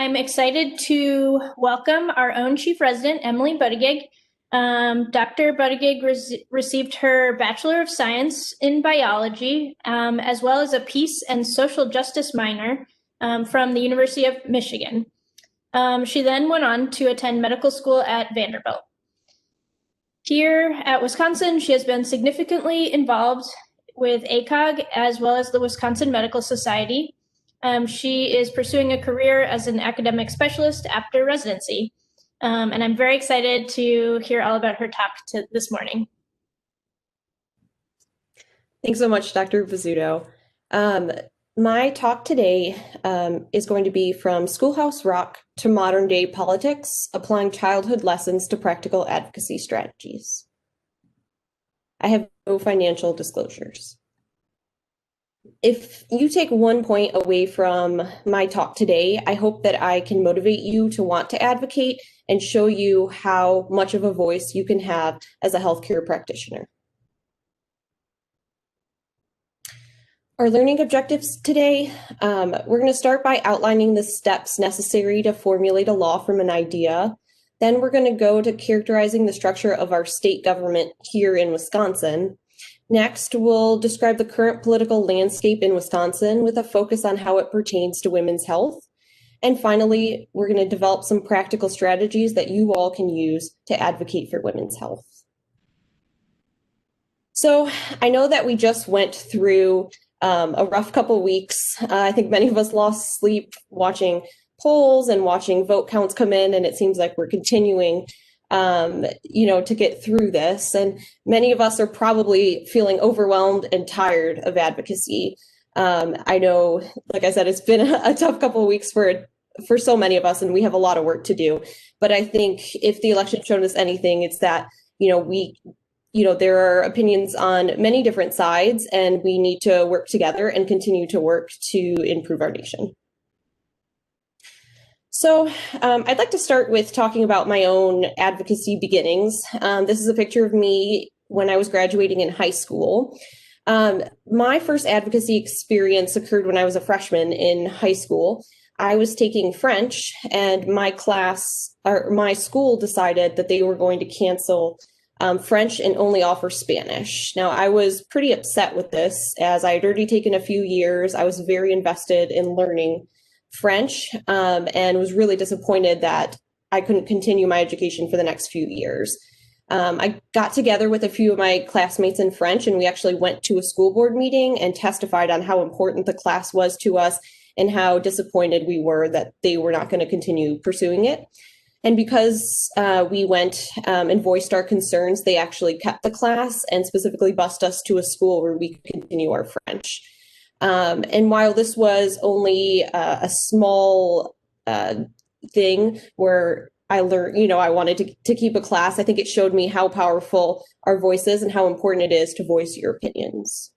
I'm excited to welcome our own Chief Resident, Emily Buttigieg. Dr. Buttigieg received her Bachelor of Science in Biology, as well as a Peace and Social Justice minor from the University of Michigan. She then went on to attend medical school at Vanderbilt. Here at Wisconsin, she has been significantly involved with ACOG as well as the Wisconsin Medical Society. She is pursuing a career as an academic specialist after residency. And I'm very excited to hear all about her talk this morning. Thanks so much, Dr. Bizzuto. My talk today is going to be from Schoolhouse Rock to Modern Day Politics, Applying Childhood Lessons to Practical Advocacy Strategies. I have no financial disclosures. If you take one point away from my talk today, I hope that I can motivate you to want to advocate and show you how much of a voice you can have as a healthcare practitioner. Our learning objectives today, we're going to start by outlining the steps necessary to formulate a law from an idea. Then we're going to go to characterizing the structure of our state government here in Wisconsin. Next, we'll describe the current political landscape in Wisconsin with a focus on how it pertains to women's health. And finally, we're going to develop some practical strategies that you all can use to advocate for women's health. So I know that we just went through a rough couple of weeks. I think many of us lost sleep watching polls and watching vote counts come in, and it seems like we're continuing to get through this. And many of us are probably feeling overwhelmed and tired of advocacy. I know, like I said, it's been a tough couple of weeks for so many of us, and we have a lot of work to do. But I think if the election showed us anything, it's that, there are opinions on many different sides, and we need to work together and continue to work to improve our nation. So I'd like to start with talking about my own advocacy beginnings. This is a picture of me when I was graduating in high school. My first advocacy experience occurred when I was a freshman in high school. I was taking French, and my school decided that they were going to cancel French and only offer Spanish. Now, I was pretty upset with this, as I had already taken a few years. I was very invested in learning French, and was really disappointed that I couldn't continue my education for the next few years. I got together with a few of my classmates in French, and we actually went to a school board meeting and testified on how important the class was to us and how disappointed we were that they were not going to continue pursuing it. And because we went and voiced our concerns, they actually kept the class and specifically bused us to a school where we could continue our French. And while this was only a small thing where I learned, I wanted to keep a class, I think it showed me how powerful our voice is and how important it is to voice your opinions.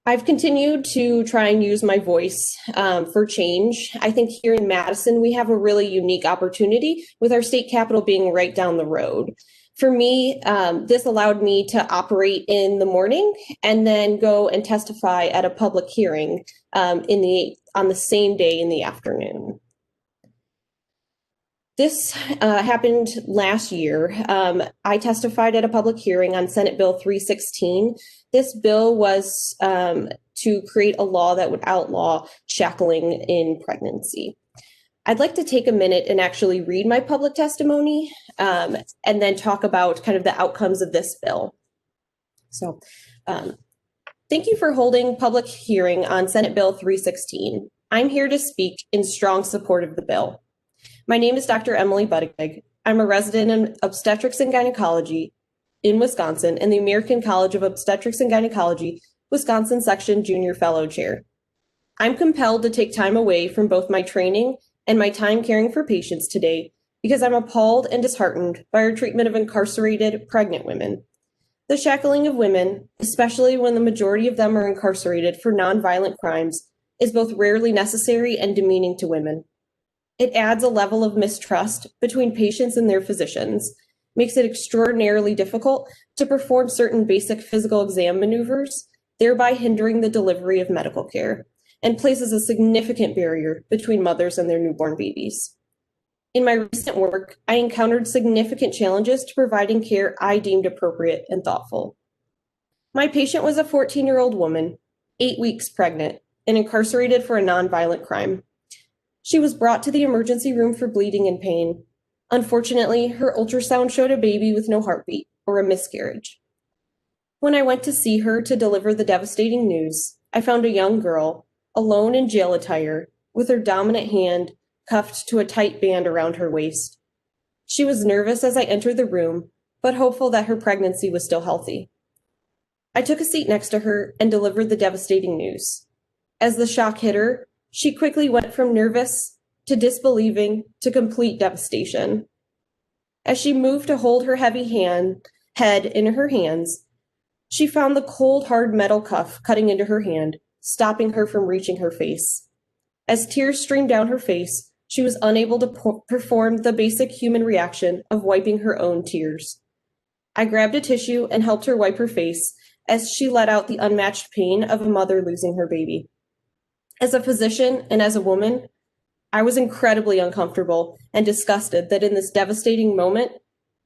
I've continued to try and use my voice for change. I think here in Madison, we have a really unique opportunity with our state capitol being right down the road. For me, this allowed me to operate in the morning and then go and testify at a public hearing on the same day in the afternoon. This happened last year. I testified at a public hearing on Senate Bill 316. This bill was to create a law that would outlaw shackling in pregnancy. I'd like to take a minute and actually read my public testimony and then talk about kind of the outcomes of this bill. So thank you for holding public hearing on Senate Bill 316. I'm here to speak in strong support of the bill. My name is Dr. Emily Buttigieg. I'm a resident in obstetrics and gynecology in Wisconsin and the American College of Obstetrics and Gynecology, Wisconsin Section Junior Fellow Chair. I'm compelled to take time away from both my training and my time caring for patients today because I'm appalled and disheartened by our treatment of incarcerated pregnant women. The shackling of women, especially when the majority of them are incarcerated for nonviolent crimes, is both rarely necessary and demeaning to women. It adds a level of mistrust between patients and their physicians, makes it extraordinarily difficult to perform certain basic physical exam maneuvers, thereby hindering the delivery of medical care. and places a significant barrier between mothers and their newborn babies. In my recent work, I encountered significant challenges to providing care I deemed appropriate and thoughtful. My patient was a 14-year-old woman, 8 weeks pregnant, and incarcerated for a nonviolent crime. She was brought to the emergency room for bleeding and pain. Unfortunately, her ultrasound showed a baby with no heartbeat or a miscarriage. When I went to see her to deliver the devastating news, I found a young girl, alone in jail attire, with her dominant hand cuffed to a tight band around her waist. She was nervous as I entered the room, but hopeful that her pregnancy was still healthy. I took a seat next to her and delivered the devastating news. As the shock hit her, she quickly went from nervous to disbelieving to complete devastation. As she moved to hold her heavy head in her hands, she found the cold, hard metal cuff cutting into her hand, stopping her from reaching her face. As tears streamed down her face, she was unable to perform the basic human reaction of wiping her own tears. I grabbed a tissue and helped her wipe her face as she let out the unmatched pain of a mother losing her baby. As a physician and as a woman, I was incredibly uncomfortable and disgusted that in this devastating moment,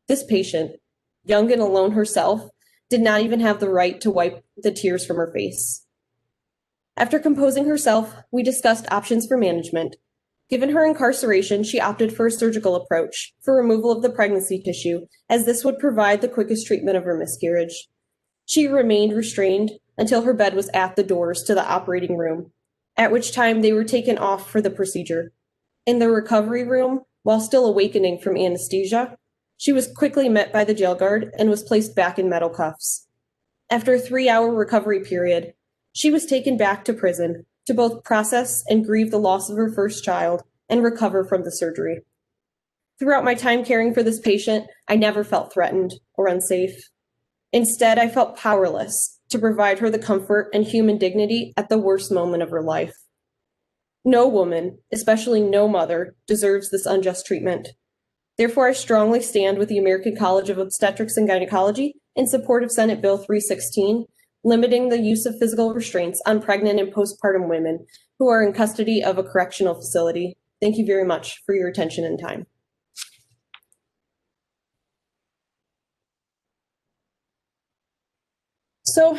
this patient, young and alone herself, did not even have the right to wipe the tears from her face. After composing herself, we discussed options for management. Given her incarceration, she opted for a surgical approach for removal of the pregnancy tissue, as this would provide the quickest treatment of her miscarriage. She remained restrained until her bed was at the doors to the operating room, at which time they were taken off for the procedure. In the recovery room, while still awakening from anesthesia, she was quickly met by the jail guard and was placed back in metal cuffs. After a 3-hour recovery period, she was taken back to prison to both process and grieve the loss of her first child and recover from the surgery. Throughout my time caring for this patient, I never felt threatened or unsafe. Instead, I felt powerless to provide her the comfort and human dignity at the worst moment of her life. No woman, especially no mother, deserves this unjust treatment. Therefore, I strongly stand with the American College of Obstetrics and Gynecology in support of Senate Bill 316, limiting the use of physical restraints on pregnant and postpartum women who are in custody of a correctional facility. Thank you very much for your attention and time. So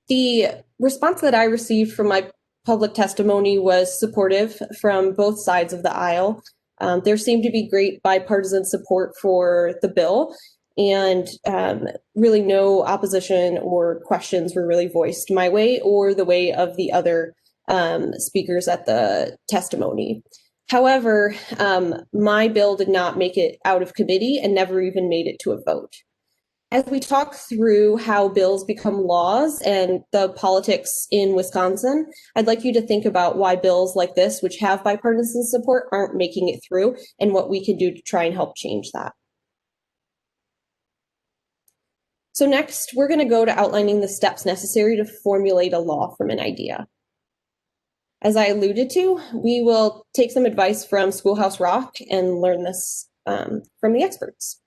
the response that I received from my public testimony was supportive from both sides of the aisle. There seemed to be great bipartisan support for the bill, and really no opposition or questions were really voiced my way or the way of the other speakers at the testimony. However, my bill did not make it out of committee and never even made it to a vote. As we talk through how bills become laws and the politics in Wisconsin, I'd like you to think about why bills like this, which have bipartisan support, aren't making it through and what we can do to try and help change that. So next, we're going to go to outlining the steps necessary to formulate a law from an idea. As I alluded to, we will take some advice from Schoolhouse Rock and learn this from the experts.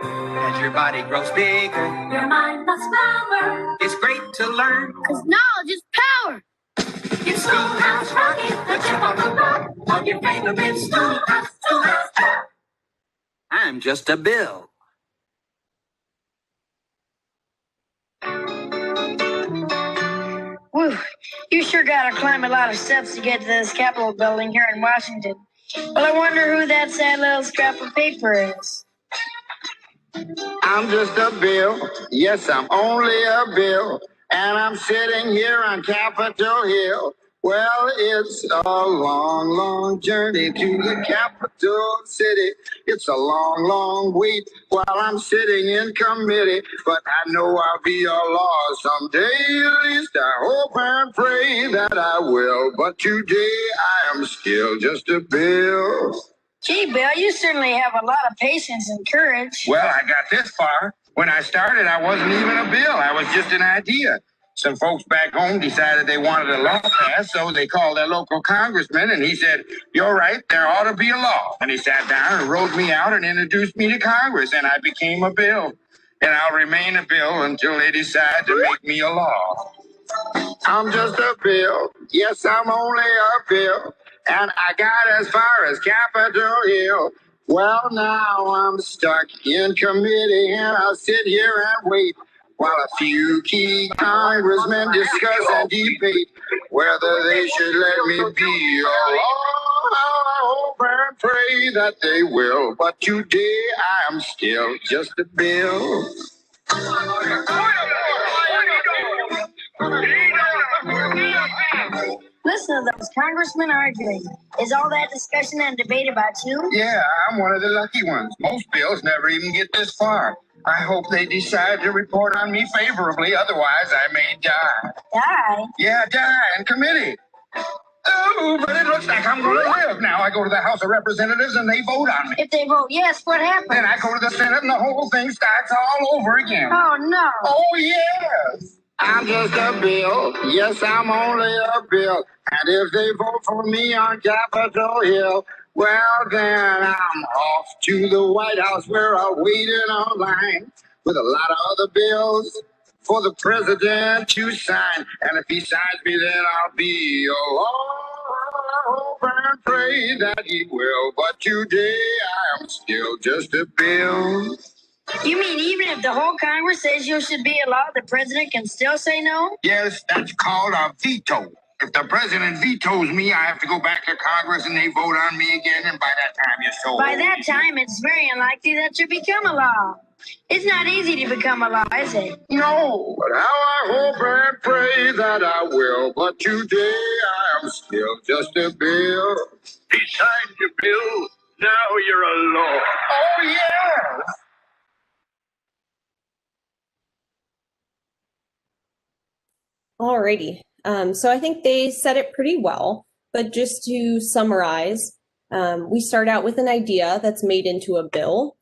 As your body grows bigger, your mind lost power. It's great to learn, 'cause knowledge is power. It's Schoolhouse Rocket, the chip on the block of your favorite Schoolhouse. I'm just a bill. Whew, you sure gotta climb a lot of steps to get to this Capitol building here in Washington. Well, I wonder who that sad little scrap of paper is. I'm just a bill. Yes, I'm only a bill. And I'm sitting here on Capitol Hill. Well, it's a long, long journey to the capital city. It's a long, long wait while I'm sitting in committee. But I know I'll be a law someday. At least I hope and pray that I will. But today I am still just a bill. Gee, Bill, you certainly have a lot of patience and courage. Well, I got this far. When I started, I wasn't even a bill. I was just an idea. Some folks back home decided they wanted a law passed, so they called their local congressman, and he said, "You're right, there ought to be a law." And he sat down and wrote me out and introduced me to Congress, and I became a bill. and I'll remain a bill until they decide to make me a law. I'm just a bill. Yes, I'm only a bill. And I got as far as Capitol Hill. Well, now I'm stuck in committee and I'll sit here and wait while a few key congressmen discuss and debate whether they should let me be a law. I hope and pray that they will. But today I'm still just a bill. Listen to those congressmen arguing. Is all that discussion and debate about you? Yeah, I'm one of the lucky ones. Most bills never even get this far. I hope they decide to report on me favorably, otherwise I may die. Die? Yeah, die in committee. Oh, but it looks like I'm going to live. Now I go to the House of Representatives and they vote on me. If they vote yes, what happens? Then I go to the Senate and the whole thing starts all over again. Oh, no. Oh, yes. I'm just a bill. Yes, I'm only a bill. And if they vote for me on Capitol Hill, well, then I'm off to the White House where I'll wait in line with a lot of other bills for the president to sign. And if he signs me, then I'll be a law. I hope and pray that he will. But today I am still just a bill. You mean even if the whole Congress says you should be a law, the president can still say no? Yes, that's called a veto. If the president vetoes me, I have to go back to Congress and they vote on me again, and by that time you're so By that time, it's very unlikely that you become a law. It's not easy to become a law, is it? No, but how I hope and pray that I will. But today I am still just a bill. He signed your bill. Now you're a law. Oh, yes. Alrighty. So I think they said it pretty well, but just to summarize, we start out with an idea that's made into a bill.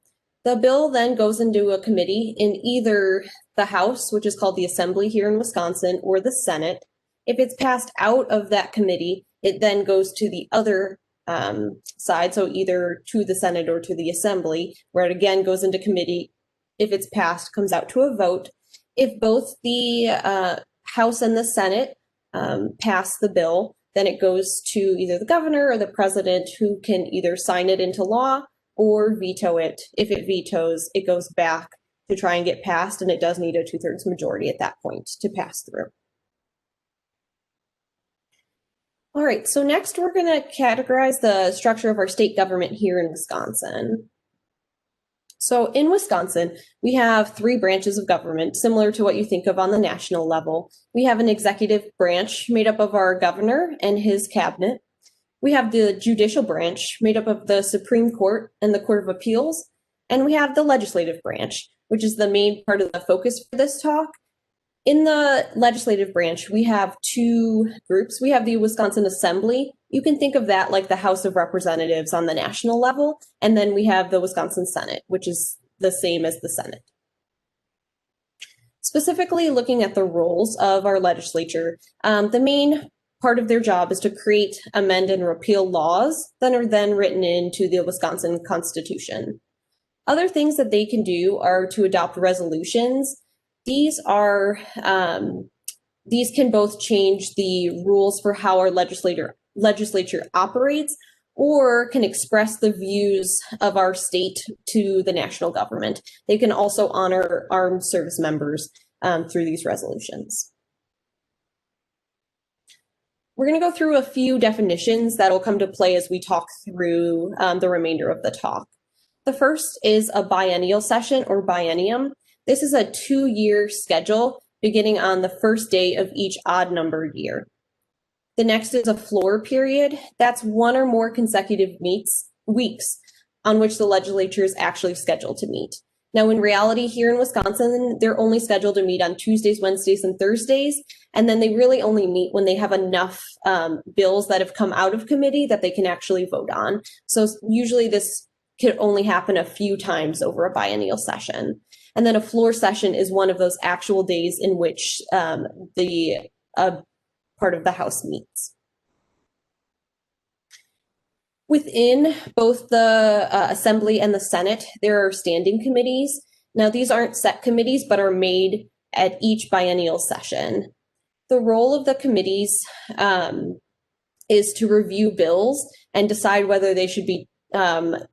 The bill then goes into a committee in either the House, which is called the Assembly here in Wisconsin, or the Senate. If it's passed out of that committee, it then goes to the other side, so either to the Senate or to the Assembly, where it again goes into committee. If it's passed, comes out to a vote. If both the House and the Senate pass the bill, then it goes to either the governor or the president, who can either sign it into law or veto it. If it vetoes, it goes back to try and get passed, and it does need a 2/3 majority at that point to pass through. All right, so next we're going to categorize the structure of our state government here in Wisconsin. So in Wisconsin, we have 3 branches of government, similar to what you think of on the national level. We have an executive branch made up of our governor and his cabinet. We have the judicial branch made up of the Supreme Court and the Court of Appeals. And we have the legislative branch, which is the main part of the focus for this talk. In the legislative branch, we have 2 groups. We have the Wisconsin Assembly. You can think of that like the House of Representatives on the national level. And then we have the Wisconsin Senate, which is the same as the Senate. Specifically looking at the roles of our legislature, the main part of their job is to create, amend, and repeal laws that are then written into the Wisconsin Constitution. Other things that they can do are to adopt resolutions. These can both change the rules for how our legislature operates, or can express the views of our state to the national government. They can also honor armed service members through these resolutions. We're going to go through a few definitions that'll come to play as we talk through the remainder of the talk. The first is a biennial session or biennium. This is a 2-year schedule beginning on the first day of each odd-numbered year. The next is a floor period. That's 1 or more consecutive weeks on which the legislature is actually scheduled to meet. Now, in reality, here in Wisconsin, they're only scheduled to meet on Tuesdays, Wednesdays, and Thursdays, and then they really only meet when they have enough bills that have come out of committee that they can actually vote on. So usually this could only happen a few times over a biennial session. And then a floor session is one of those actual days in which the part of the House meets. Within both the Assembly and the Senate, there are standing committees. Now, these aren't set committees, but are made at each biennial session. The role of the committees is to review bills and decide whether they should be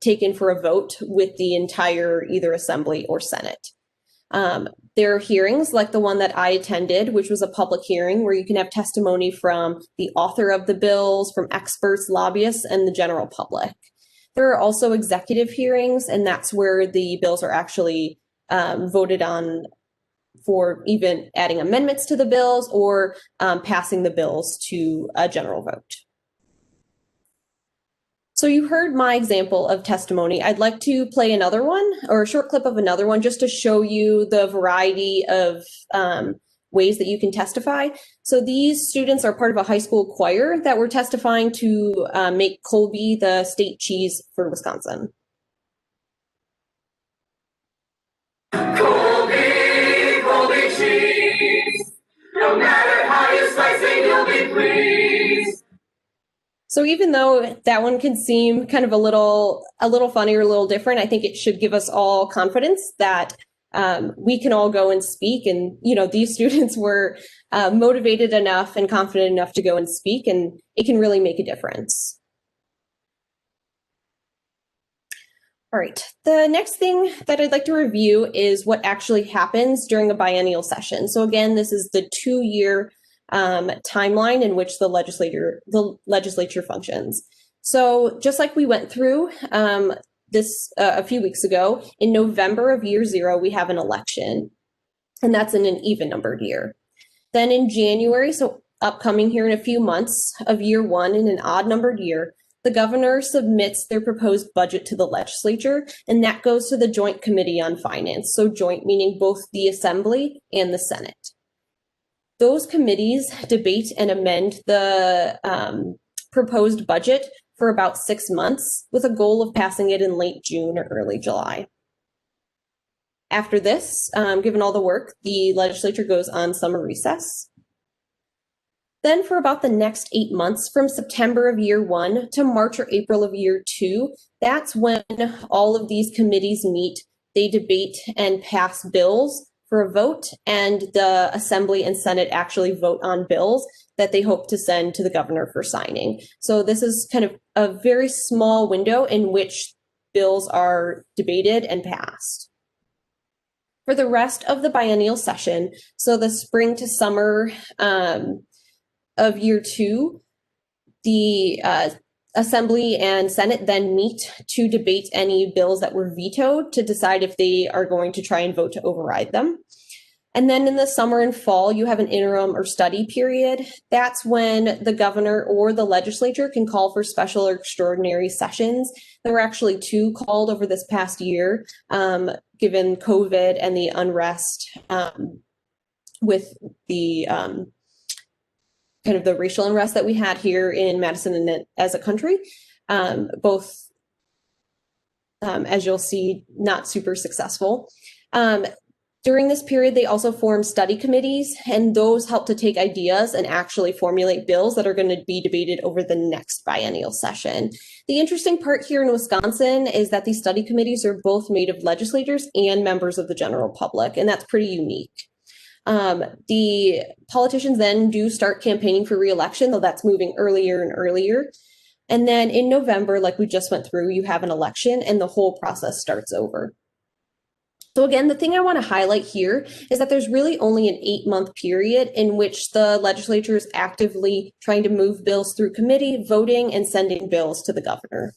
taken for a vote with the entire either Assembly or Senate. There are hearings like the one that I attended, which was a public hearing where you can have testimony from the author of the bills, from experts, lobbyists, and the general public. There are also executive hearings, and that's where the bills are actually voted on for even adding amendments to the bills or passing the bills to a general vote. So you heard my example of testimony. I'd like to play another one, or a short clip of another one, just to show you the variety of ways that you can testify. So these students are part of a high school choir that were testifying to make Colby the state cheese for Wisconsin. Colby, Colby cheese. No matter how you slice it, you'll be pleased. So even though that one can seem kind of a little funny or a little different, I think it should give us all confidence that we can all go and speak. And, you know, these students were motivated enough and confident enough to go and speak, and it can really make a difference. All right, the next thing that I'd like to review is what actually happens during a biennial session. So again, this is the 2-year timeline in which the legislature functions. So just like we went through this a few weeks ago, in November of year 0, we have an election, and that's in an even numbered year. Then in January, so upcoming here in a few months of year 1 in an odd numbered year, the governor submits their proposed budget to the legislature, and that goes to the Joint Committee on Finance. So joint meaning both the Assembly and the Senate. Those committees debate and amend the proposed budget for about 6 months with a goal of passing it in late June or early July. After this, given all the work, the legislature goes on summer recess. Then for about the next 8 months, from September of year 1 to March or April of year 2, that's when all of these committees meet, they debate and pass bills for a vote, and the Assembly and Senate actually vote on bills that they hope to send to the governor for signing. So this is kind of a very small window in which bills are debated and passed. For the rest of the biennial session, so the spring to summer of year 2, the Assembly and Senate then meet to debate any bills that were vetoed to decide if they are going to try and vote to override them. And then in the summer and fall, you have an interim or study period. That's when the governor or the legislature can call for special or extraordinary sessions. There were actually 2 called over this past year, given COVID and the unrest with the kind of the racial unrest that we had here in Madison and as a country, both, as you'll see, not super successful. During this period, they also form study committees, and those help to take ideas and actually formulate bills that are going to be debated over the next biennial session. The interesting part here in Wisconsin is that these study committees are both made of legislators and members of the general public, and that's pretty unique. The politicians then do start campaigning for re-election, though that's moving earlier and earlier. And then in November, like we just went through, you have an election and the whole process starts over. So again, the thing I want to highlight here is that there's really only an 8-month period in which the legislature is actively trying to move bills through committee, voting, and sending bills to the governor.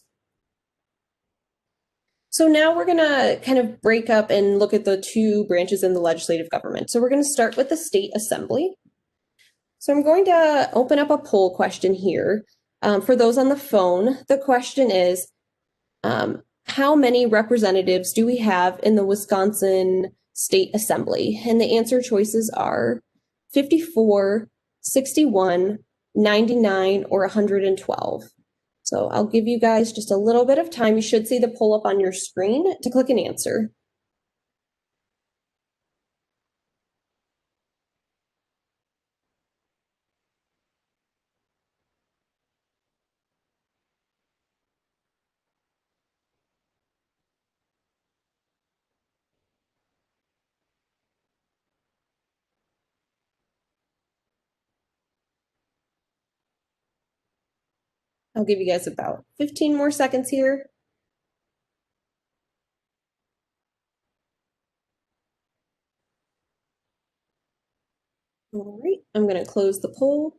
So now we're going to kind of break up and look at the 2 branches in the legislative government. So we're going to start with the state assembly. So I'm going to open up a poll question here. For those on the phone, the question is, how many representatives do we have in the Wisconsin State Assembly? And the answer choices are 54, 61, 99, or 112. So I'll give you guys just a little bit of time. You should see the poll up on your screen to click an answer. I'll give you guys about 15 more seconds here. All right, I'm going to close the poll.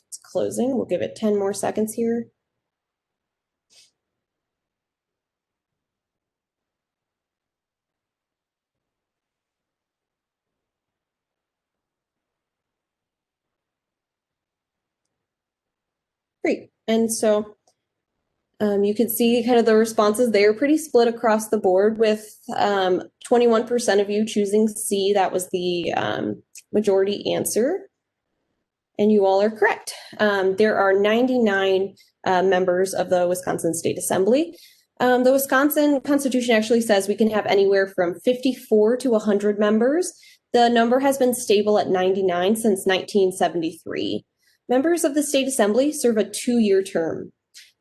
It's closing. We'll give it 10 more seconds here. Great. And so you can see kind of the responses there, pretty split across the board, with 21% of you choosing C. That was the majority answer. And you all are correct. There are 99 members of the Wisconsin State Assembly. The Wisconsin Constitution actually says we can have anywhere from 54 to 100 members. The number has been stable at 99 since 1973. Members of the State Assembly serve a 2-year term.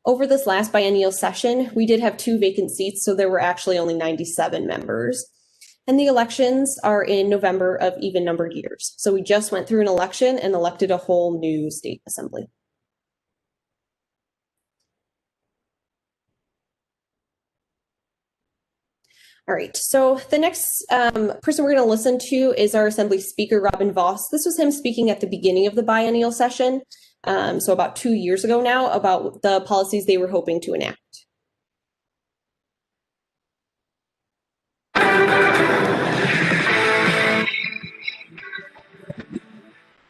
Over this last biennial session, we did have 2 vacant seats, so there were actually only 97 members. And the elections are in November of even numbered years. So we just went through an election and elected a whole new state assembly. All right, so the next person we're going to listen to is our Assembly Speaker, Robin Vos. This was him speaking at the beginning of the biennial session, so about 2 years ago now, about the policies they were hoping to enact.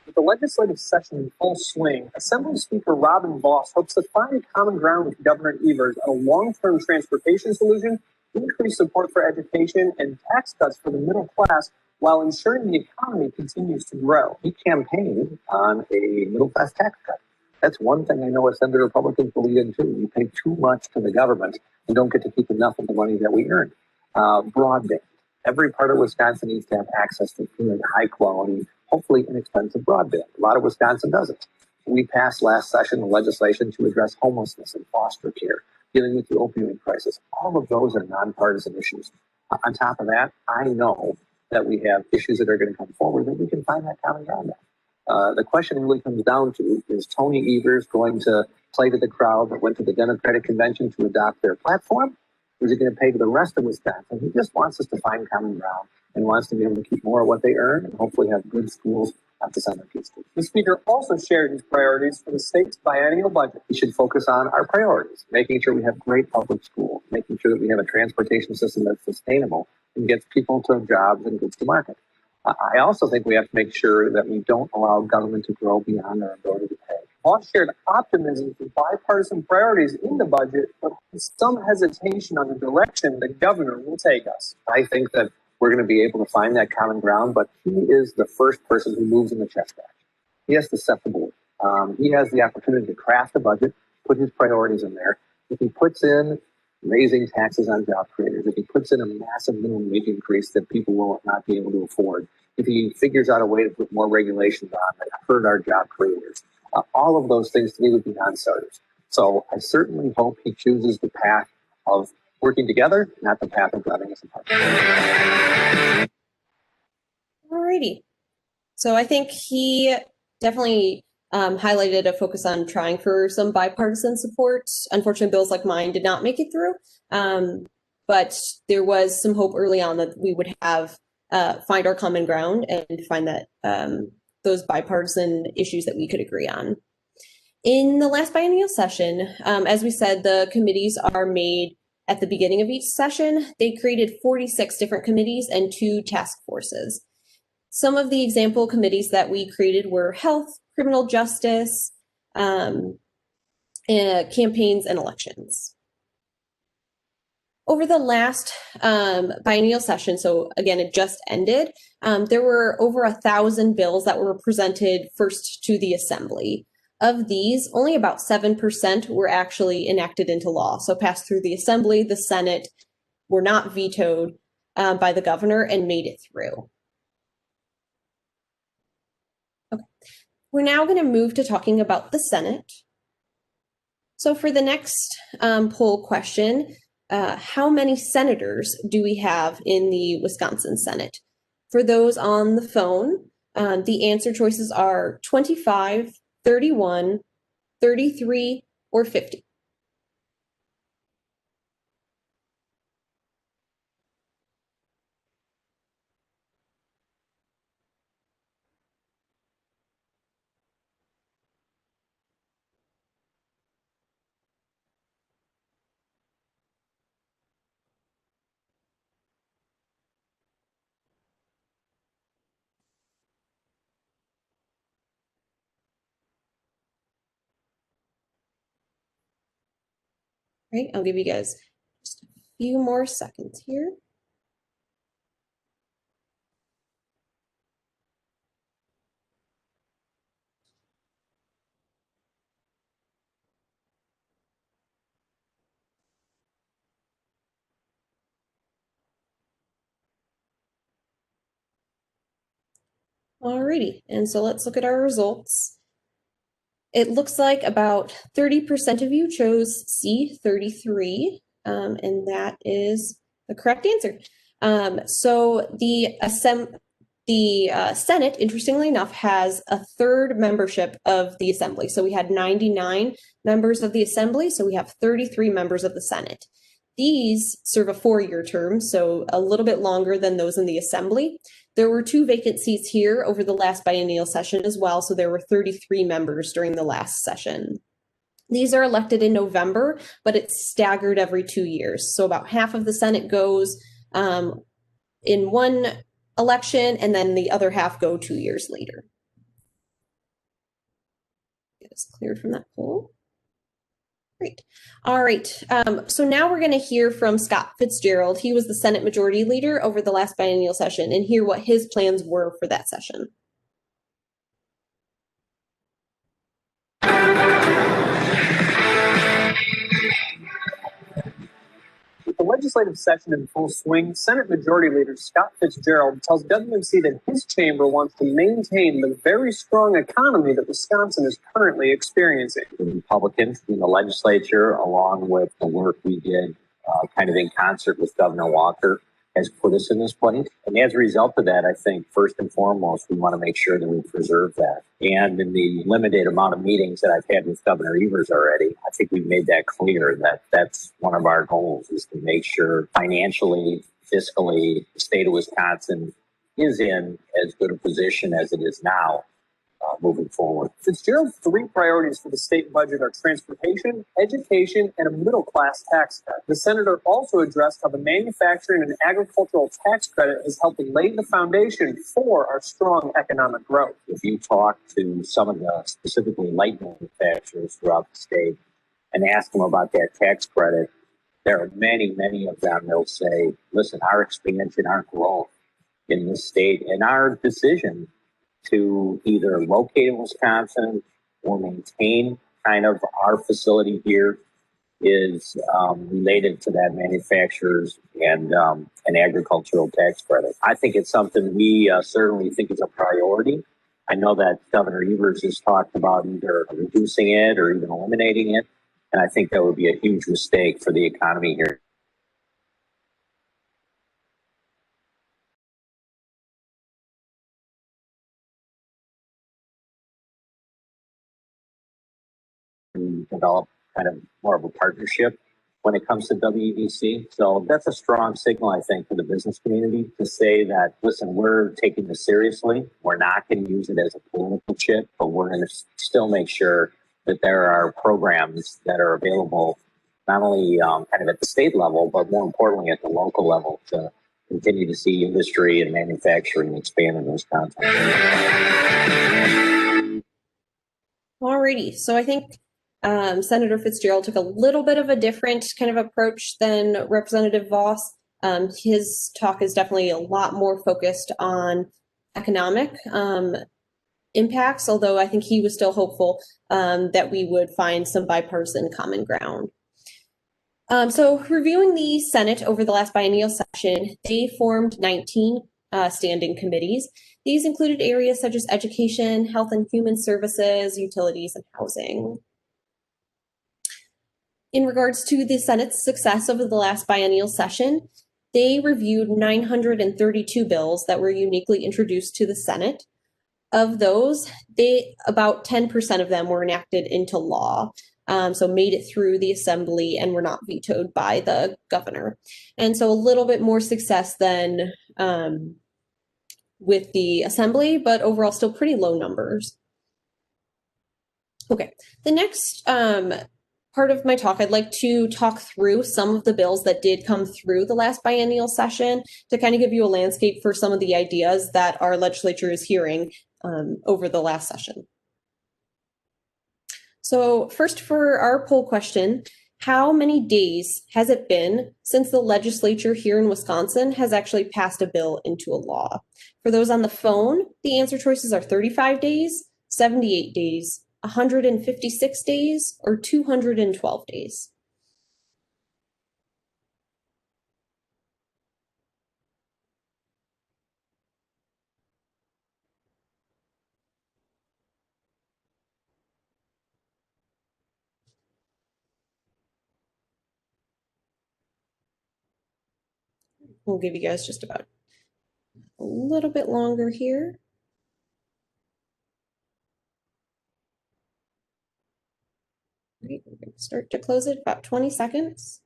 With the legislative session in full swing, Assembly Speaker Robin Vos hopes to find common ground with Governor Evers on a long-term transportation solution, increase support for education, and tax cuts for the middle class while ensuring the economy continues to grow. He campaigned on a middle-class tax cut. That's one thing I know Assembly Republicans believe in, too. We pay too much to the government and don't get to keep enough of the money that we earn. Broadband. Every part of Wisconsin needs to have access to good, high-quality, hopefully inexpensive broadband. A lot of Wisconsin doesn't. We passed last session legislation to address homelessness and foster care, dealing with the opioid crisis. All of those are nonpartisan issues. On top of that, I know that we have issues that are going to come forward that we can find that common ground on. The question really comes down to, is Tony Evers going to play to the crowd that went to the Democratic Convention to adopt their platform? Or is he going to pay to the rest of Wisconsin? He just wants us to find common ground and wants to be able to keep more of what they earn and hopefully have good schools at the centerpiece. The Speaker also shared his priorities for the state's biennial budget. We should focus on our priorities, making sure we have great public schools, making sure that we have a transportation system that's sustainable and gets people to jobs and goods to market. I also think we have to make sure that we don't allow government to grow beyond our ability to pay. Vos shared optimism for bipartisan priorities in the budget, but some hesitation on the direction the governor will take us. I think that we're going to be able to find that common ground, but he is the first person who moves in the chess match. He has to set the board. He has the opportunity to craft a budget, put his priorities in there. If he puts in raising taxes on job creators, if he puts in a massive minimum wage increase that people will not be able to afford, if he figures out a way to put more regulations on that hurt our job creators, all of those things to me would be non-starters. So I certainly hope he chooses the path of working together, not the path of driving us apart. Alrighty. So I think he definitely highlighted a focus on trying for some bipartisan support. Unfortunately, bills like mine did not make it through, but there was some hope early on that we would have find our common ground and find that those bipartisan issues that we could agree on. In the last biennial session, as we said, the committees are made at the beginning of each session. They created 46 different committees and 2 task forces. Some of the example committees that we created were health, criminal justice, campaigns, and elections. Over the last biennial session, so again, it just ended, there were over 1,000 bills that were presented first to the Assembly. Of these, only about 7% were actually enacted into law, so passed through the Assembly, the Senate, were not vetoed by the governor, and made it through. Okay. We're now going to move to talking about the Senate. So for the next poll question, how many senators do we have in the Wisconsin Senate? For those on the phone, the answer choices are 25, 31, 33, or 50. Right, I'll give you guys just a few more seconds here. Alrighty, and so let's look at our results. It looks like about 30% of you chose C33, and that is the correct answer. So the Senate, interestingly enough, has a third membership of the Assembly. So we had 99 members of the Assembly, so we have 33 members of the Senate. These serve a 4-year term, so a little bit longer than those in the Assembly. There were 2 vacant seats here over the last biennial session as well, so there were 33 members during the last session. These are elected in November, but it's staggered every 2 years. So about half of the Senate goes in one election, and then the other half go 2 years later. Get us cleared from that poll. Great. All right. So now we're going to hear from Scott Fitzgerald. He was the Senate Majority Leader over the last biennial session, and hear what his plans were for that session. With the legislative session in full swing, Senate Majority Leader Scott Fitzgerald tells WNC that his chamber wants to maintain the very strong economy that Wisconsin is currently experiencing. The Republicans in the legislature, along with the work we did kind of in concert with Governor Walker, has put us in this place. And as a result of that, I think first and foremost, we want to make sure that we preserve that. And in the limited amount of meetings that I've had with Governor Evers already, I think we've made that clear that that's one of our goals, is to make sure financially, fiscally, the state of Wisconsin is in as good a position as it is now. Moving forward. Fitzgerald's 3 priorities for the state budget are transportation, education, and a middle-class tax cut. The senator also addressed how the manufacturing and agricultural tax credit is helping lay the foundation for our strong economic growth. If you talk to some of the specifically light manufacturers throughout the state and ask them about that tax credit, there are many, many of them that'll say, listen, our expansion, our growth in this state, and our decision to either locate in Wisconsin or maintain kind of our facility here is related to that manufacturers and agricultural tax credit. I think it's something we certainly think is a priority. I know that Governor Evers has talked about either reducing it or even eliminating it, and I think that would be a huge mistake for the economy here. Develop kind of more of a partnership when it comes to WEDC. So that's a strong signal, I think, for the business community to say that, listen, we're taking this seriously. We're not going to use it as a political chip, but we're going to still make sure that there are programs that are available, not only kind of at the state level, but more importantly at the local level, to continue to see industry and manufacturing expand in Wisconsin. Alrighty, so I think Senator Fitzgerald took a little bit of a different kind of approach than Representative Voss. His talk is definitely a lot more focused on economic impacts, although I think he was still hopeful that we would find some bipartisan common ground. So reviewing the Senate over the last biennial session, they formed 19 standing committees. These included areas such as education, health and human services, utilities, and housing. In regards to the Senate's success over the last biennial session, They reviewed 932 bills that were uniquely introduced to the Senate. Of those, about 10% of them were enacted into law. So made it through the assembly and were not vetoed by the governor. And so a little bit more success than with the assembly, but overall still pretty low numbers. Okay, the next part of my talk, I'd like to talk through some of the bills that did come through the last biennial session to kind of give you a landscape for some of the ideas that our legislature is hearing over the last session. So first, for our poll question, how many days has it been since the legislature here in Wisconsin has actually passed a bill into a law? For those on the phone, the answer choices are 35 days, 78 days, 156 days, or 212 days. We'll give you guys just about a little bit longer here. Great, we're going to start to close it about 20 seconds.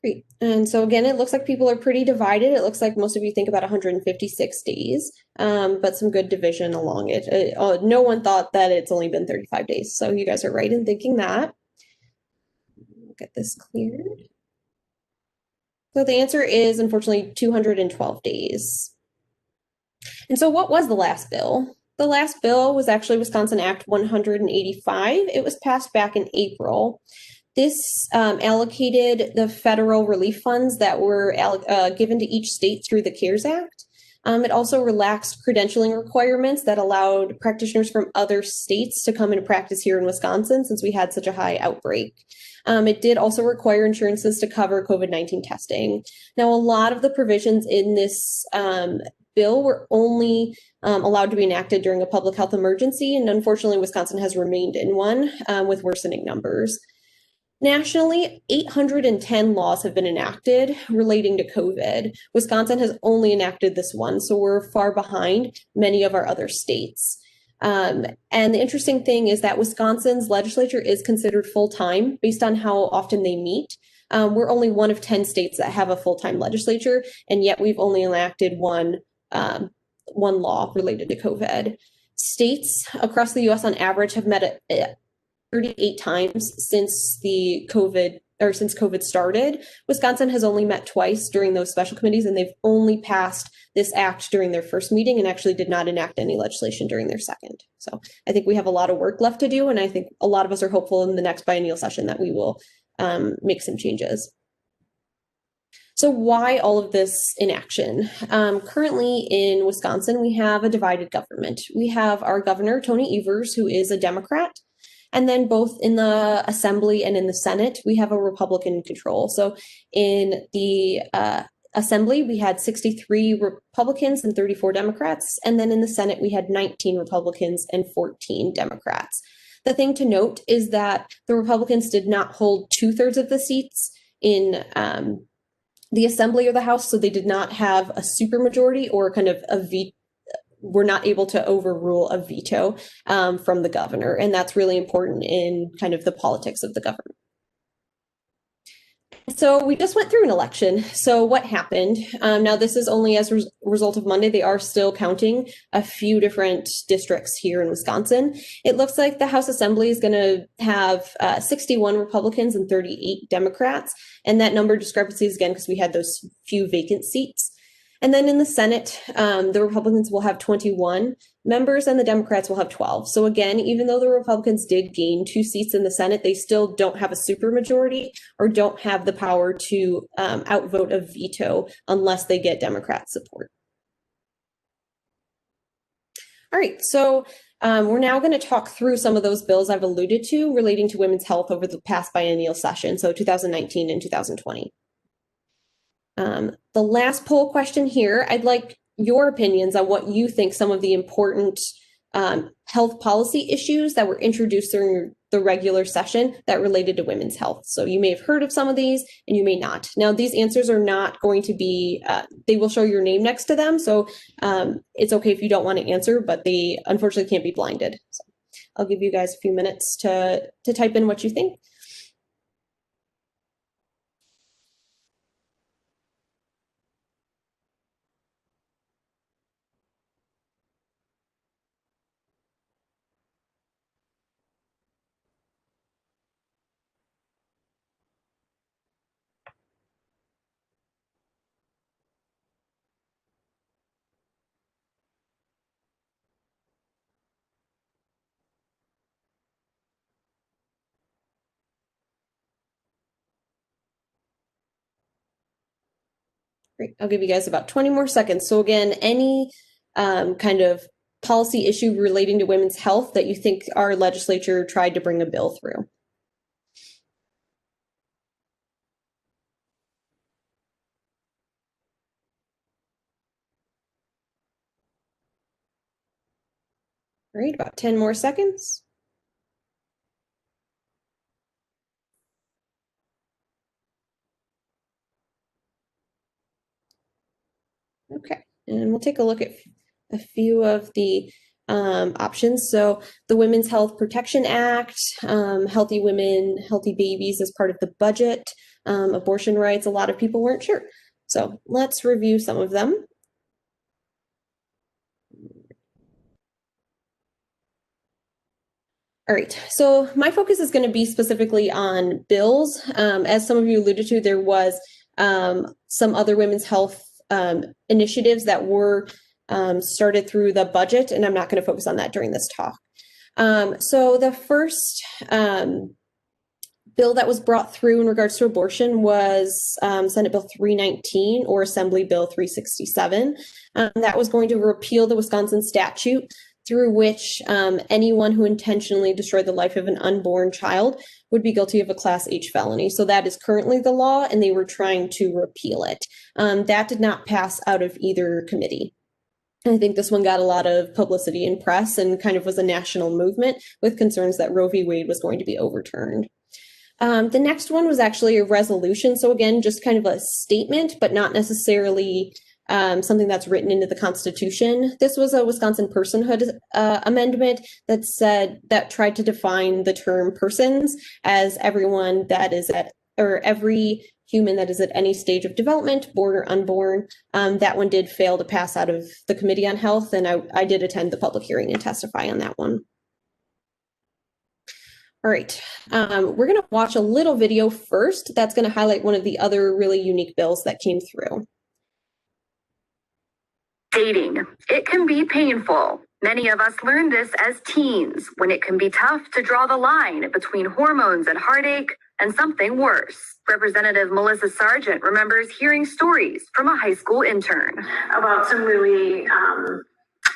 Great. And so again, it looks like people are pretty divided. It looks like most of you think about 156 days, but some good division along it. No one thought that it's only been 35 days. So you guys are right in thinking that. We'll get this cleared. So the answer is unfortunately 212 days. And so what was the last bill? The last bill was actually Wisconsin Act 185. It was passed back in April. This allocated the federal relief funds that were given to each state through the CARES Act. It also relaxed credentialing requirements that allowed practitioners from other states to come and practice here in Wisconsin since we had such a high outbreak. It did also require insurances to cover COVID-19 testing. Now, a lot of the provisions in this bill were only allowed to be enacted during a public health emergency, and unfortunately, Wisconsin has remained in one with worsening numbers. Nationally, 810 laws have been enacted relating to COVID. Wisconsin has only enacted this one, so we're far behind many of our other states. And the interesting thing is that Wisconsin's legislature is considered full-time based on how often they meet. We're only one of 10 states that have a full-time legislature, and yet we've only enacted one law related to COVID. States across the U.S. on average have met 38 times since COVID started. Wisconsin has only met twice during those special committees, and they've only passed this act during their first meeting and actually did not enact any legislation during their second. So I think we have a lot of work left to do, and I think a lot of us are hopeful in the next biennial session that we will make some changes. So why all of this inaction? Currently in Wisconsin, we have a divided government. We have our governor, Tony Evers, who is a Democrat. And then both in the Assembly and in the Senate, we have a Republican control. So in the Assembly, we had 63 Republicans and 34 Democrats. And then in the Senate, we had 19 Republicans and 14 Democrats. The thing to note is that the Republicans did not hold 2/3 of the seats in the Assembly or the House, so they did not have a supermajority or kind of a veto. We're not able to overrule a veto from the governor. And that's really important in kind of the politics of the government. So we just went through an election. So what happened? Now, this is only as a result of Monday. They are still counting a few different districts here in Wisconsin. It looks like the House Assembly is going to have 61 Republicans and 38 Democrats. And that number discrepancy is again because we had those few vacant seats. And then in the Senate, the Republicans will have 21 members and the Democrats will have 12. So again, even though the Republicans did gain 2 seats in the Senate, they still don't have a supermajority or don't have the power to outvote a veto unless they get Democrat support. All right, so We're now going to talk through some of those bills I've alluded to relating to women's health over the past biennial session, so 2019 and 2020. The last poll question here, I'd like your opinions on what you think some of the important health policy issues that were introduced during the regular session that related to women's health. So you may have heard of some of these and you may not. Now, these answers are not going to be, they will show your name next to them. So it's okay if you don't want to answer, but they unfortunately can't be blinded. So I'll give you guys a few minutes to type in what you think. Great. I'll give you guys about 20 more seconds. So again, any kind of policy issue relating to women's health that you think our legislature tried to bring a bill through. All right, about 10 more seconds. Okay, and we'll take a look at a few of the options. So the Women's Health Protection Act, healthy women, healthy babies as part of the budget, abortion rights, a lot of people weren't sure. So let's review some of them. All right, so my focus is going to be specifically on bills. As some of you alluded to, there was some other women's health initiatives that were started through the budget, and I'm not going to focus on that during this talk. So the first bill that was brought through in regards to abortion was Senate Bill 319 or Assembly Bill 367. That was going to repeal the Wisconsin statute through which anyone who intentionally destroyed the life of an unborn child would be guilty of a Class H felony. So that is currently the law, and they were trying to repeal it. That did not pass out of either committee. I think this one got a lot of publicity in press and kind of was a national movement with concerns that Roe v. Wade was going to be overturned. The next one was actually a resolution. So again, just kind of a statement, but not necessarily something that's written into the Constitution. This was a Wisconsin personhood amendment that tried to define the term persons as everyone that is at, or every human that is at any stage of development, born or unborn. That one did fail to pass out of the Committee on Health, and I did attend the public hearing and testify on that one. All right, we're going to watch a little video first that's going to highlight one of the other really unique bills that came through. Dating. It can be painful. Many of us learn this as teens, when it can be tough to draw the line between hormones and heartache and something worse. Representative Melissa Sargent remembers hearing stories from a high school intern about some really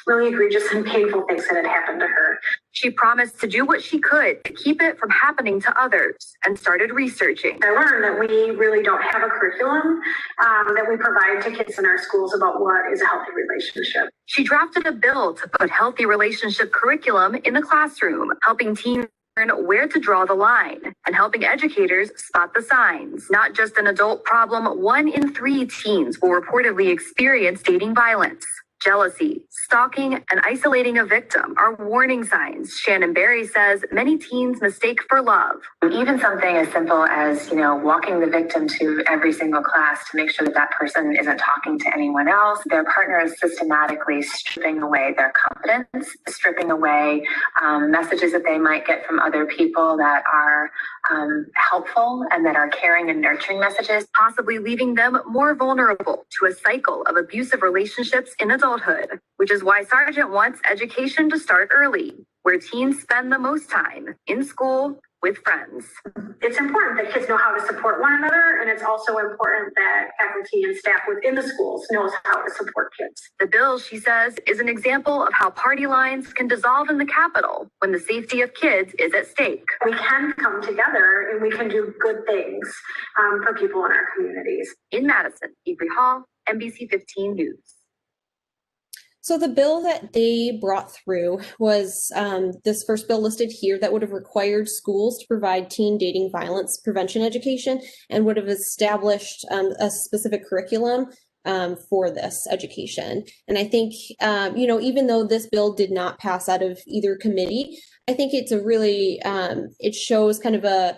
egregious and painful things that had happened to her. She promised to do what she could to keep it from happening to others and started researching. I learned that we really don't have a curriculum that we provide to kids in our schools about what is a healthy relationship. She drafted a bill to put healthy relationship curriculum in the classroom, helping teens learn where to draw the line and helping educators spot the signs. Not just an adult problem, 1 in 3 teens will reportedly experience dating violence. Jealousy, stalking, and isolating a victim are warning signs. Shannon Berry says many teens mistake for love. Even something as simple as, walking the victim to every single class to make sure that that person isn't talking to anyone else. Their partner is systematically stripping away their confidence, stripping away messages that they might get from other people that are helpful and that are caring and nurturing messages, possibly leaving them more vulnerable to a cycle of abusive relationships in adulthood, which is why Sargent wants education to start early, where teens spend the most time, in school with friends. It's important that kids know how to support one another, and it's also important that faculty and staff within the schools knows how to support kids. The bill, she says, is an example of how party lines can dissolve in the Capitol when the safety of kids is at stake. We can come together and we can do good things for people in our communities. In Madison, Avery Hall, NBC 15 News. So the bill that they brought through was this first bill listed here that would have required schools to provide teen dating violence prevention education and would have established a specific curriculum for this education. And I think, even though this bill did not pass out of either committee, I think it's a really, it shows kind of a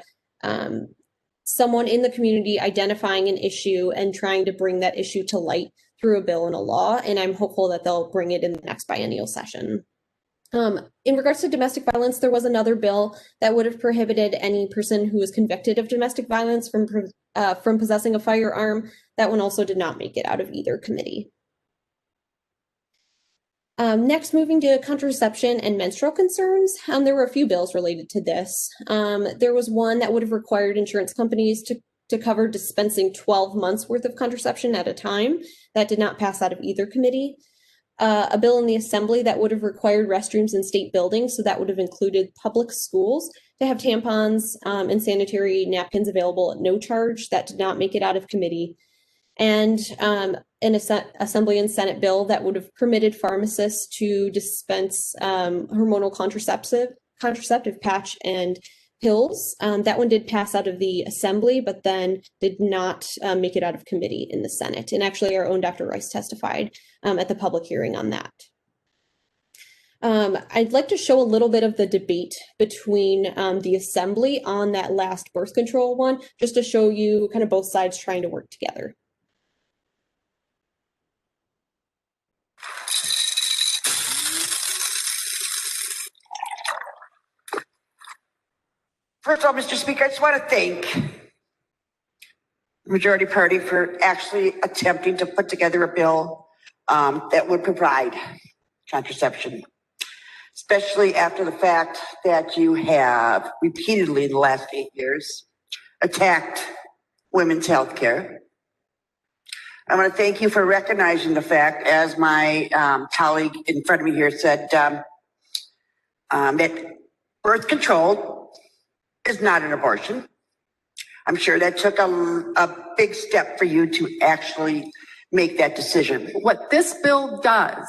someone in the community identifying an issue and trying to bring that issue to light through a bill and a law, and I'm hopeful that they'll bring it in the next biennial session. In regards to domestic violence, there was another bill that would have prohibited any person who was convicted of domestic violence from possessing a firearm. That one also did not make it out of either committee. Next, moving to contraception and menstrual concerns, there were a few bills related to this. There was one that would have required insurance companies to cover dispensing 12 months worth of contraception at a time. That did not pass out of either committee. A bill in the assembly that would have required restrooms in state buildings, so that would have included public schools, to have tampons and sanitary napkins available at no charge. That did not make it out of committee. And an assembly and Senate bill that would have permitted pharmacists to dispense hormonal contraceptive patch and pills. That one did pass out of the assembly, but then did not make it out of committee in the Senate. And actually, our own Dr. Rice testified at the public hearing on that. I'd like to show a little bit of the debate between the assembly on that last birth control one, just to show you kind of both sides trying to work together. First of all, Mr. Speaker, I just want to thank the majority party for actually attempting to put together a bill that would provide contraception, especially after the fact that you have repeatedly in the last 8 years attacked women's health care. I want to thank you for recognizing the fact, as my colleague in front of me here said, that birth control is not an abortion. I'm sure that took a big step for you to actually make that decision. What this bill does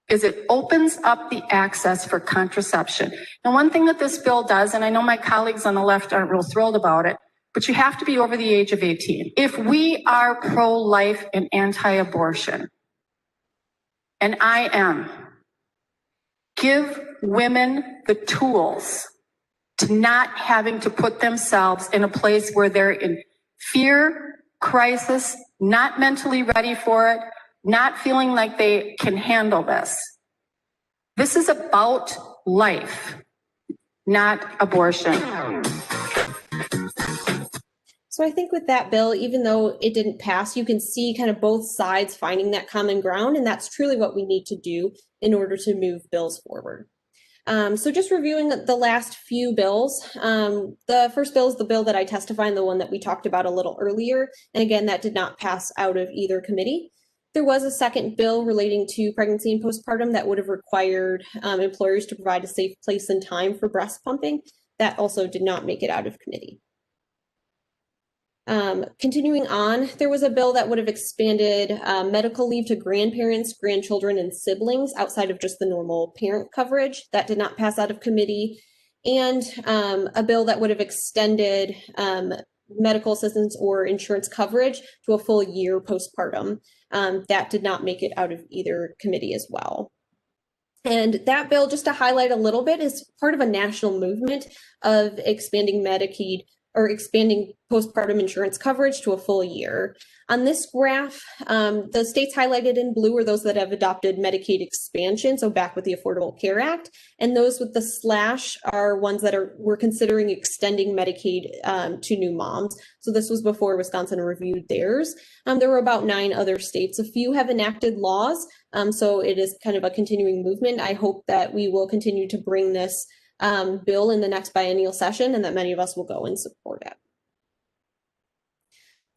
is it opens up the access for contraception. And one thing that this bill does, and I know my colleagues on the left aren't real thrilled about it, but you have to be over the age of 18. If we are pro-life and anti-abortion, and I am, give women the tools to not having to put themselves in a place where they're in fear, crisis, not mentally ready for it, not feeling like they can handle this. This is about life, not abortion. So I think with that bill, even though it didn't pass, you can see kind of both sides finding that common ground, and that's truly what we need to do in order to move bills forward. So just reviewing the last few bills, the first bill is the bill that I testified, the one that we talked about a little earlier. And again, that did not pass out of either committee. There was a second bill relating to pregnancy and postpartum that would have required employers to provide a safe place and time for breast pumping. That also did not make it out of committee. Continuing on, there was a bill that would have expanded medical leave to grandparents, grandchildren, and siblings outside of just the normal parent coverage. That did not pass out of committee. And a bill that would have extended medical assistance or insurance coverage to a full year postpartum. That did not make it out of either committee as well. And that bill, just to highlight a little bit, is part of a national movement of expanding Medicaid or expanding postpartum insurance coverage to a full year. On this graph, the states highlighted in blue are those that have adopted Medicaid expansion, so back with the Affordable Care Act, and those with the slash are ones that we're considering extending Medicaid to new moms. So this was before Wisconsin reviewed theirs. There were about 9 other states. A few have enacted laws, so it is kind of a continuing movement. I hope that we will continue to bring this bill in the next biennial session, and that many of us will go and support it.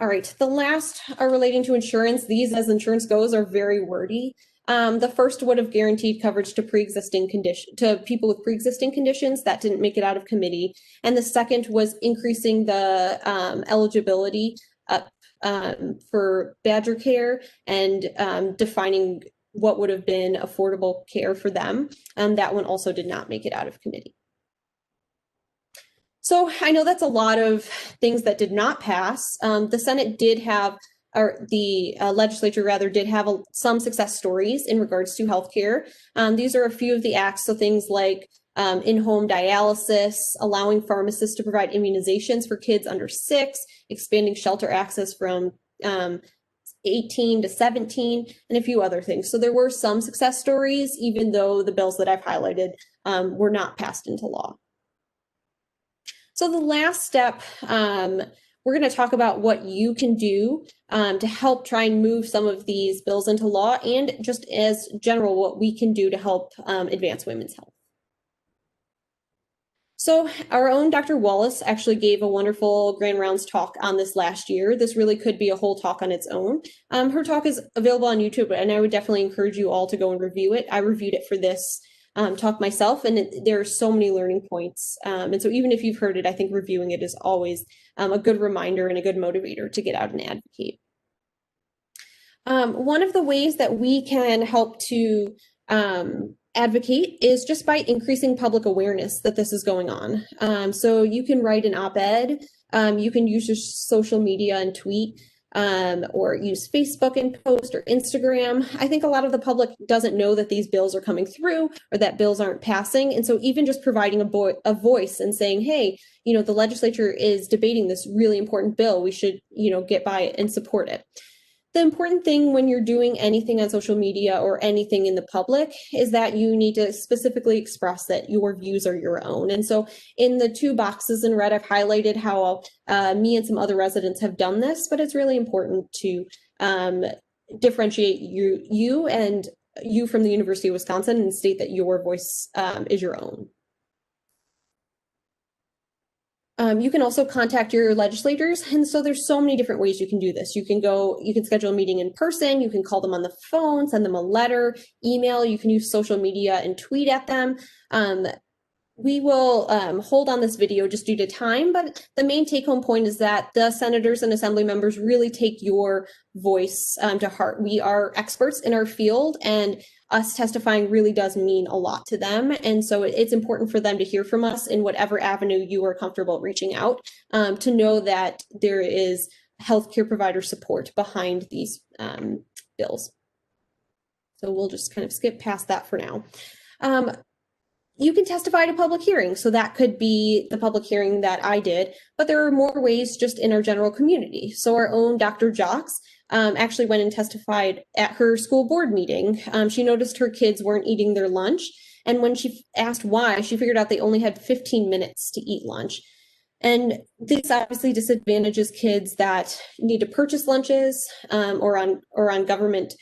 All right, the last are relating to insurance. These, as insurance goes, are very wordy. The first would have guaranteed coverage to people with pre-existing conditions that didn't make it out of committee. And the second was increasing the eligibility for Badger Care and defining what would have been affordable care for them. That one also did not make it out of committee. So I know that's a lot of things that did not pass. The Senate did have, or the legislature rather, did have some success stories in regards to healthcare. These are a few of the acts, so things like in-home dialysis, allowing pharmacists to provide immunizations for kids under 6, expanding shelter access from 18 to 17, and a few other things. So there were some success stories, even though the bills that I've highlighted were not passed into law. So the last step, we're going to talk about what you can do to help try and move some of these bills into law, and just as general, what we can do to help advance women's health. So our own Dr. Wallace actually gave a wonderful Grand Rounds talk on this last year. This really could be a whole talk on its own. Her talk is available on YouTube, and I would definitely encourage you all to go and review it. I reviewed it for this talk myself, and there are so many learning points. And so even if you've heard it, I think reviewing it is always a good reminder and a good motivator to get out and advocate. One of the ways that we can help to advocate is just by increasing public awareness that this is going on. So you can write an op-ed, you can use your social media and tweet, or use Facebook and post, or Instagram. I think a lot of the public doesn't know that these bills are coming through or that bills aren't passing. And so even just providing a voice and saying, hey, the legislature is debating this really important bill, we should, get by it and support it. The important thing when you're doing anything on social media or anything in the public is that you need to specifically express that your views are your own. And so in the 2 boxes in red, I've highlighted how me and some other residents have done this, but it's really important to differentiate you and you from the University of Wisconsin and state that your voice is your own. You can also contact your legislators. And so there's so many different ways you can do this. You can schedule a meeting in person, you can call them on the phone, send them a letter, email, you can use social media and tweet at them. We will hold on this video just due to time, but the main take-home point is that the senators and assembly members really take your voice to heart. We are experts in our field, and us testifying really does mean a lot to them. And so it's important for them to hear from us in whatever avenue you are comfortable reaching out, to know that there is healthcare provider support behind these bills. So we'll just kind of skip past that for now. You can testify at a public hearing. So that could be the public hearing that I did, but there are more ways just in our general community. So our own Dr. Jocks actually went and testified at her school board meeting. She noticed her kids weren't eating their lunch. And when she asked why, she figured out they only had 15 minutes to eat lunch. And this obviously disadvantages kids that need to purchase lunches or on government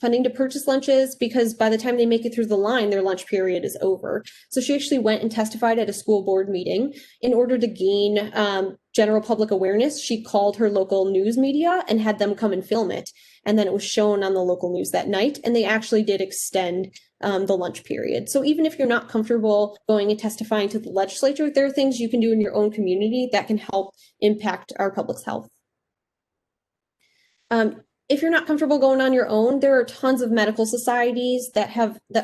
funding to purchase lunches, because by the time they make it through the line, their lunch period is over. So she actually went and testified at a school board meeting. In order to gain general public awareness, she called her local news media and had them come and film it. And then it was shown on the local news that night, and they actually did extend the lunch period. So even if you're not comfortable going and testifying to the legislature, there are things you can do in your own community that can help impact our public's health. If you're not comfortable going on your own, there are tons of medical societies that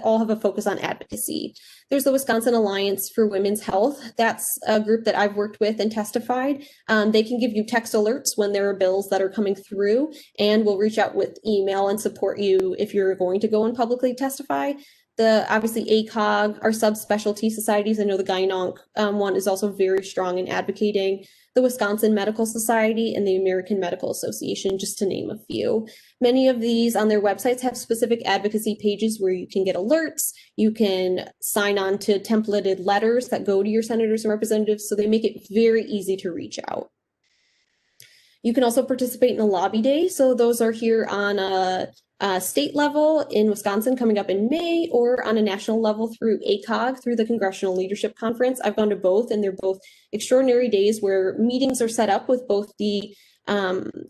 all have a focus on advocacy. There's the Wisconsin Alliance for Women's Health. That's a group that I've worked with and testified. They can give you text alerts when there are bills that are coming through, and will reach out with email and support you if you're going to go and publicly testify. Obviously ACOG, our subspecialty societies, I know the gyn-onc one is also very strong in advocating. The Wisconsin Medical Society and the American Medical Association, just to name a few. Many of these on their websites have specific advocacy pages where you can get alerts, you can sign on to templated letters that go to your senators and representatives, so they make it very easy to reach out. You can also participate in the lobby day. So those are here on a state level in Wisconsin coming up in May, or on a national level through ACOG, through the Congressional Leadership Conference. I've gone to both, and they're both extraordinary days where meetings are set up with both the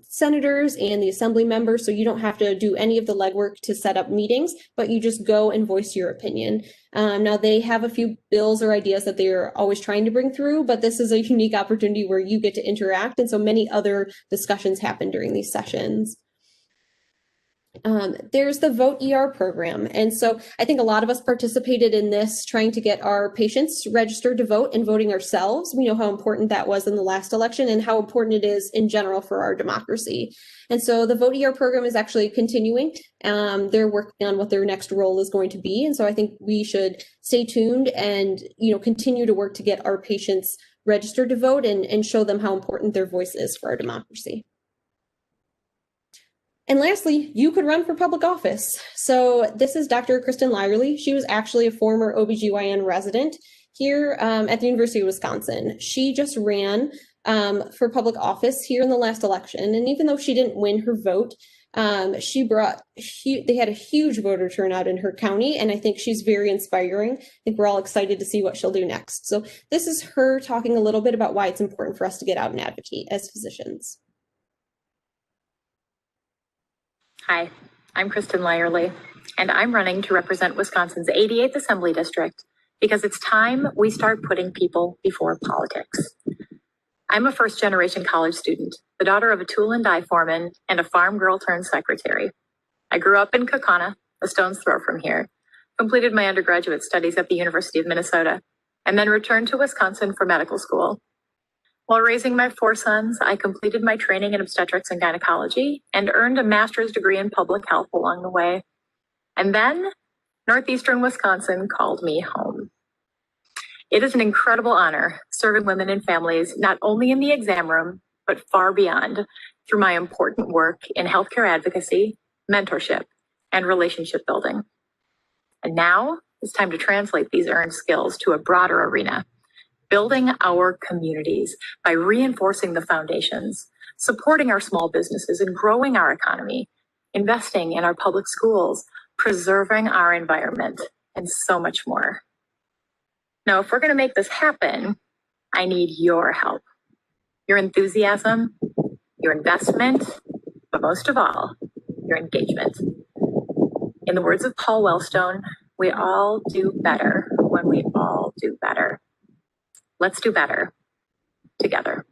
senators and the assembly members, so you don't have to do any of the legwork to set up meetings, but you just go and voice your opinion. Now, they have a few bills or ideas that they're always trying to bring through, but this is a unique opportunity where you get to interact, and so many other discussions happen during these sessions. There's the Vote ER program. And so I think a lot of us participated in this, trying to get our patients registered to vote and voting ourselves. We know how important that was in the last election and how important it is in general for our democracy. And so the Vote ER program is actually continuing. They're working on what their next role is going to be. And so I think we should stay tuned and, continue to work to get our patients registered to vote and show them how important their voice is for our democracy. And lastly, you could run for public office. So this is Dr. Kristen Lyerly. She was actually a former OB-GYN resident here at the University of Wisconsin. She just ran for public office here in the last election. And even though she didn't win her vote, they had a huge voter turnout in her county. And I think she's very inspiring. I think we're all excited to see what she'll do next. So this is her talking a little bit about why it's important for us to get out and advocate as physicians. Hi, I'm Kristen Lyerly, and I'm running to represent Wisconsin's 88th Assembly District because it's time we start putting people before politics. I'm a first-generation college student, the daughter of a tool and die foreman and a farm girl turned secretary. I grew up in Kaukauna, a stone's throw from here, completed my undergraduate studies at the University of Minnesota, and then returned to Wisconsin for medical school. While raising my 4 sons, I completed my training in obstetrics and gynecology and earned a master's degree in public health along the way. And then Northeastern Wisconsin called me home. It is an incredible honor serving women and families, not only in the exam room, but far beyond, through my important work in healthcare advocacy, mentorship, and relationship building. And now it's time to translate these earned skills to a broader arena. Building our communities by reinforcing the foundations, supporting our small businesses and growing our economy, investing in our public schools, preserving our environment, and so much more. Now, if we're going to make this happen, I need your help, your enthusiasm, your investment, but most of all, your engagement. In the words of Paul Wellstone, we all do better when we all do better. Let's do better together.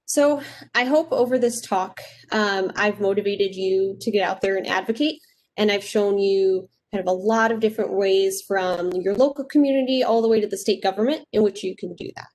So I hope over this talk, I've motivated you to get out there and advocate. And I've shown you kind of a lot of different ways from your local community all the way to the state government in which you can do that.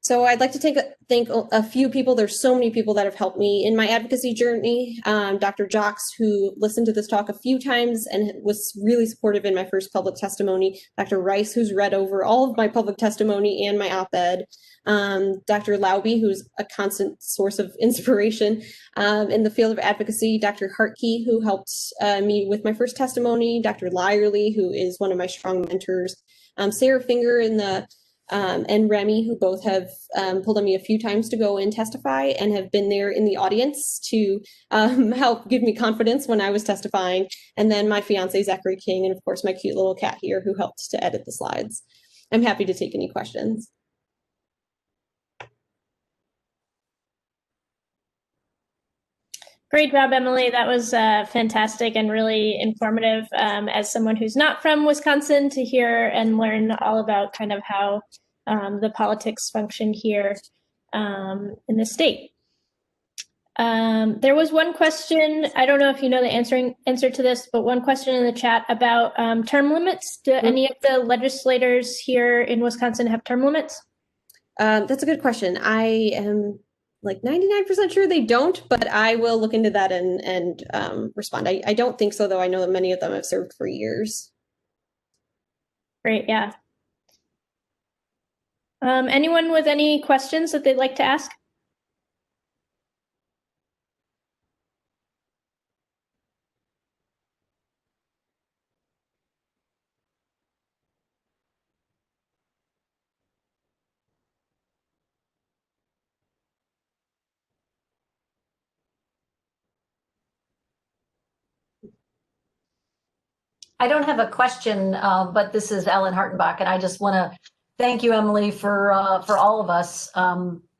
So I'd like to thank a few people. There's so many people that have helped me in my advocacy journey. Dr. Jocks, who listened to this talk a few times and was really supportive in my first public testimony. Dr. Rice, who's read over all of my public testimony and my op-ed. Dr. Lauby, who's a constant source of inspiration in the field of advocacy. Dr. Hartkey, who helped me with my first testimony. Dr. Lyerly, who is one of my strong mentors. Sarah Finger and Remy, who both have pulled on me a few times to go and testify and have been there in the audience to help give me confidence when I was testifying. And then my fiance, Zachary King, and of course, my cute little cat here who helped to edit the slides. I'm happy to take any questions. Great job, Emily. That was fantastic and really informative as someone who's not from Wisconsin to hear and learn all about kind of how the politics function here in the state. There was one question, I don't know if you know the answer to this, but one question in the chat about term limits. Do any of the legislators here in Wisconsin have term limits? That's a good question. I am like 99% sure they don't, but I will look into that and respond. I don't think so, though. I know that many of them have served for years. Great, yeah. Anyone with any questions that they'd like to ask? I don't have a question, but this is Ellen Hartenbach, and I just want to thank you, Emily, for all of us.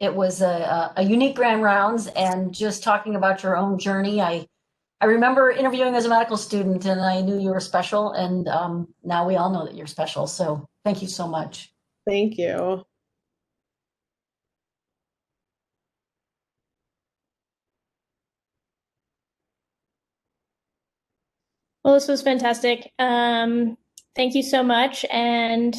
It was a unique Grand Rounds, and just talking about your own journey. I remember interviewing as a medical student, and I knew you were special, and now we all know that you're special. So thank you so much. Thank you. Well, this was fantastic. Thank you so much. And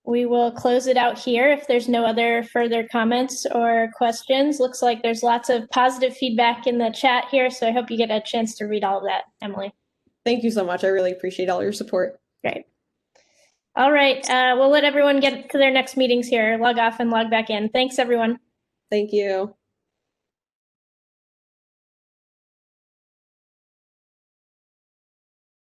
we will close it out here if there's no other further comments or questions. Looks like there's lots of positive feedback in the chat here, so I hope you get a chance to read all of that, Emily. Thank you so much. I really appreciate all your support. Great. All right, we'll let everyone get to their next meetings here. Log off and log back in. Thanks, everyone. Thank you.